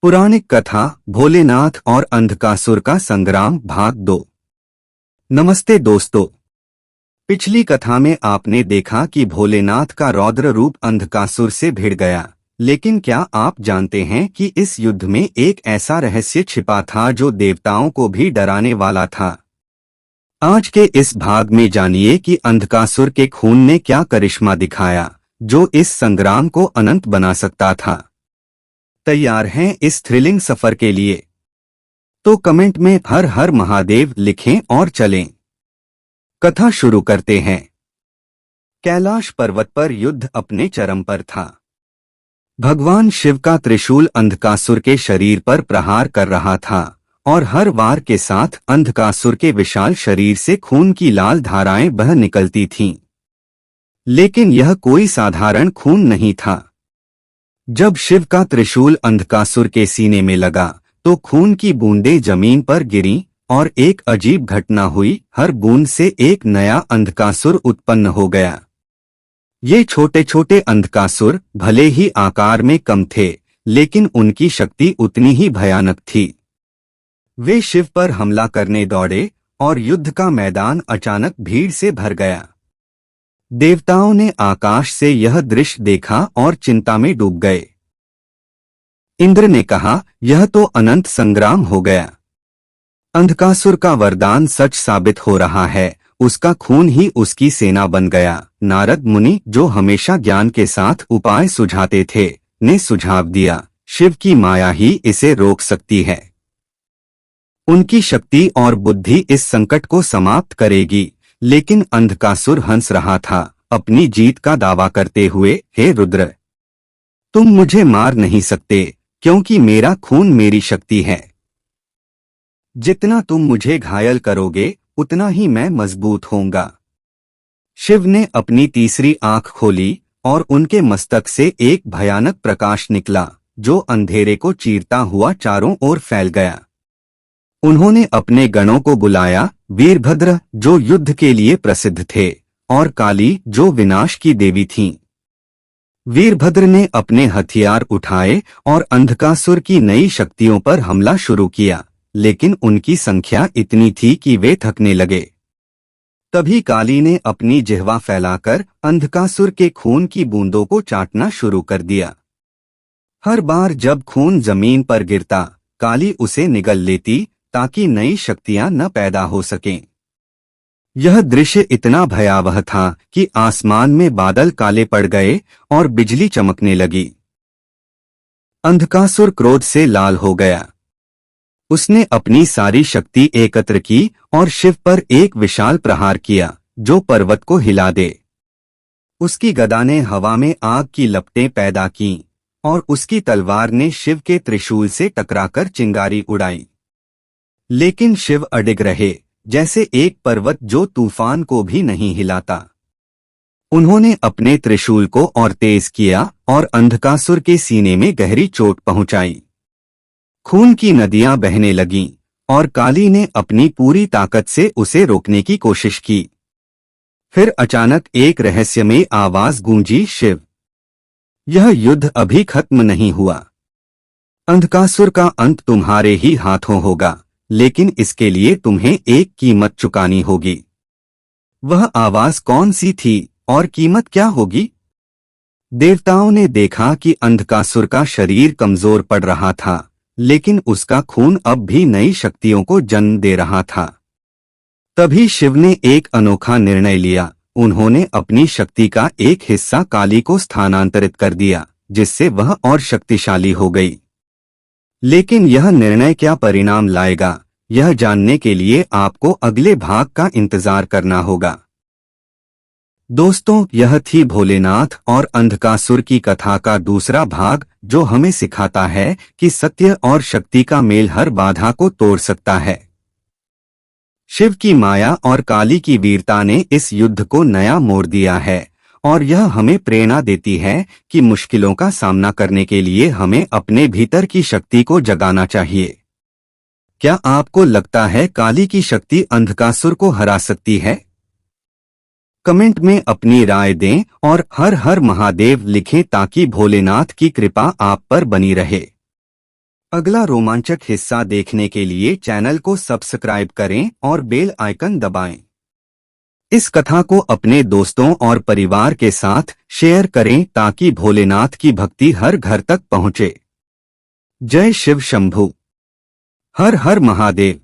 पौराणिक कथा भोलेनाथ और अंधकासुर का संग्राम भाग 2। नमस्ते दोस्तों। पिछली कथा में आपने देखा कि भोलेनाथ का रौद्र रूप अंधकासुर से भिड़ गया, लेकिन क्या आप जानते हैं कि इस युद्ध में एक ऐसा रहस्य छिपा था जो देवताओं को भी डराने वाला था। आज के इस भाग में जानिए कि अंधकासुर के खून ने क्या करिश्मा दिखाया जो इस संग्राम को अनंत बना सकता था। तैयार हैं इस थ्रिलिंग सफर के लिए? तो कमेंट में हर हर महादेव लिखें और चलें। कथा शुरू करते हैं। कैलाश पर्वत पर युद्ध अपने चरम पर था। भगवान शिव का त्रिशूल अंधकासुर के शरीर पर प्रहार कर रहा था और हर वार के साथ अंधकासुर के विशाल शरीर से खून की लाल धाराएं बह निकलती थीं। लेकिन यह कोई साधारण खून नहीं था। जब शिव का त्रिशूल अंधकासुर के सीने में लगा तो खून की बूंदें जमीन पर गिरीं और एक अजीब घटना हुई। हर बूंद से एक नया अंधकासुर उत्पन्न हो गया। ये छोटे छोटे अंधकासुर भले ही आकार में कम थे, लेकिन उनकी शक्ति उतनी ही भयानक थी। वे शिव पर हमला करने दौड़े और युद्ध का मैदान अचानक भीड़ से भर गया। देवताओं ने आकाश से यह दृश्य देखा और चिंता में डूब गए। इंद्र ने कहा, यह तो अनंत संग्राम हो गया। अंधकासुर का वरदान सच साबित हो रहा है। उसका खून ही उसकी सेना बन गया। नारद मुनि, जो हमेशा ज्ञान के साथ उपाय सुझाते थे, ने सुझाव दिया, शिव की माया ही इसे रोक सकती है। उनकी शक्ति और बुद्धि इस संकट को समाप्त करेगी। लेकिन अंधकासुर हंस रहा था, अपनी जीत का दावा करते हुए, हे रुद्र, तुम मुझे मार नहीं सकते, क्योंकि मेरा खून मेरी शक्ति है। जितना तुम मुझे घायल करोगे उतना ही मैं मजबूत होऊंगा। शिव ने अपनी तीसरी आंख खोली और उनके मस्तक से एक भयानक प्रकाश निकला जो अंधेरे को चीरता हुआ चारों ओर फैल गया। उन्होंने अपने गणों को बुलाया, वीरभद्र जो युद्ध के लिए प्रसिद्ध थे और काली जो विनाश की देवी थीं। वीरभद्र ने अपने हथियार उठाए और अंधकासुर की नई शक्तियों पर हमला शुरू किया, लेकिन उनकी संख्या इतनी थी कि वे थकने लगे। तभी काली ने अपनी जिह्वा फैलाकर अंधकासुर के खून की बूंदों को चाटना शुरू कर दिया। हर बार जब खून जमीन पर गिरता, काली उसे निगल लेती ताकि नई शक्तियां न पैदा हो सकें। यह दृश्य इतना भयावह था कि आसमान में बादल काले पड़ गए और बिजली चमकने लगी। अंधकासुर क्रोध से लाल हो गया। उसने अपनी सारी शक्ति एकत्र की और शिव पर एक विशाल प्रहार किया जो पर्वत को हिला दे। उसकी गदा ने हवा में आग की लपटें पैदा कीं और उसकी तलवार ने शिव के त्रिशूल से टकराकर चिंगारी उड़ाई। लेकिन शिव अडिग रहे, जैसे एक पर्वत जो तूफान को भी नहीं हिलाता। उन्होंने अपने त्रिशूल को और तेज किया और अंधकासुर के सीने में गहरी चोट पहुंचाई। खून की नदियां बहने लगीं और काली ने अपनी पूरी ताकत से उसे रोकने की कोशिश की। फिर अचानक एक रहस्यमय आवाज गूंजी, शिव, यह युद्ध अभी खत्म नहीं हुआ। अंधकासुर का अंत तुम्हारे ही हाथों होगा, लेकिन इसके लिए तुम्हें एक कीमत चुकानी होगी। वह आवाज कौन सी थी और कीमत क्या होगी? देवताओं ने देखा कि अंधकासुर का शरीर कमजोर पड़ रहा था, लेकिन उसका खून अब भी नई शक्तियों को जन्म दे रहा था। तभी शिव ने एक अनोखा निर्णय लिया। उन्होंने अपनी शक्ति का एक हिस्सा काली को स्थानांतरित कर दिया, जिससे वह और शक्तिशाली हो गई। लेकिन यह निर्णय क्या परिणाम लाएगा, यह जानने के लिए आपको अगले भाग का इंतजार करना होगा। दोस्तों, यह थी भोलेनाथ और अंधकासुर की कथा का दूसरा भाग, जो हमें सिखाता है कि सत्य और शक्ति का मेल हर बाधा को तोड़ सकता है। शिव की माया और काली की वीरता ने इस युद्ध को नया मोड़ दिया है और यह हमें प्रेरणा देती है कि मुश्किलों का सामना करने के लिए हमें अपने भीतर की शक्ति को जगाना चाहिए। क्या आपको लगता है काली की शक्ति अंधकासुर को हरा सकती है? कमेंट में अपनी राय दें और हर हर महादेव लिखें ताकि भोलेनाथ की कृपा आप पर बनी रहे। अगला रोमांचक हिस्सा देखने के लिए चैनल को सब्सक्राइब करें और बेल आइकन दबाएं। इस कथा को अपने दोस्तों और परिवार के साथ शेयर करें ताकि भोलेनाथ की भक्ति हर घर तक पहुंचे। जय शिव शंभू। हर हर महादेव।